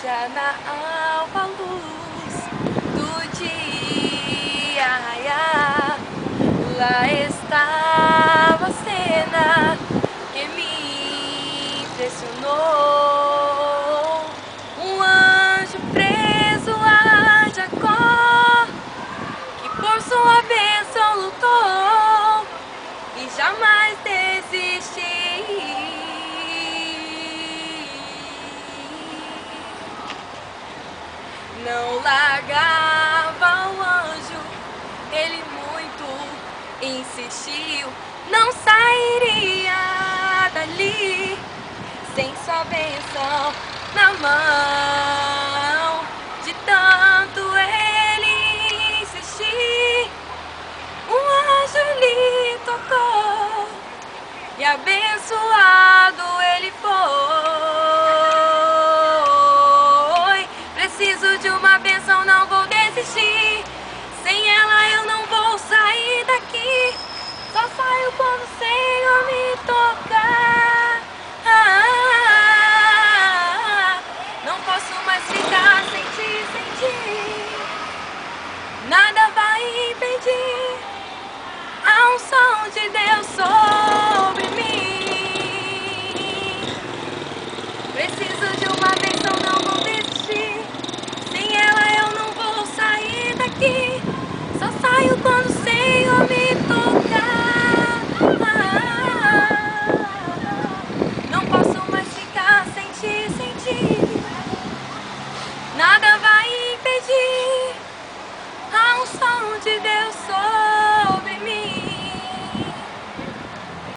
Já na alva luz do dia, lá estava a cena que me impressionou. Um anjo preso a Jacó, que por sua bênção lutou e jamais desistiu. Não largava o anjo, ele muito insistiu. Não sairia dali sem sua bênção na mão.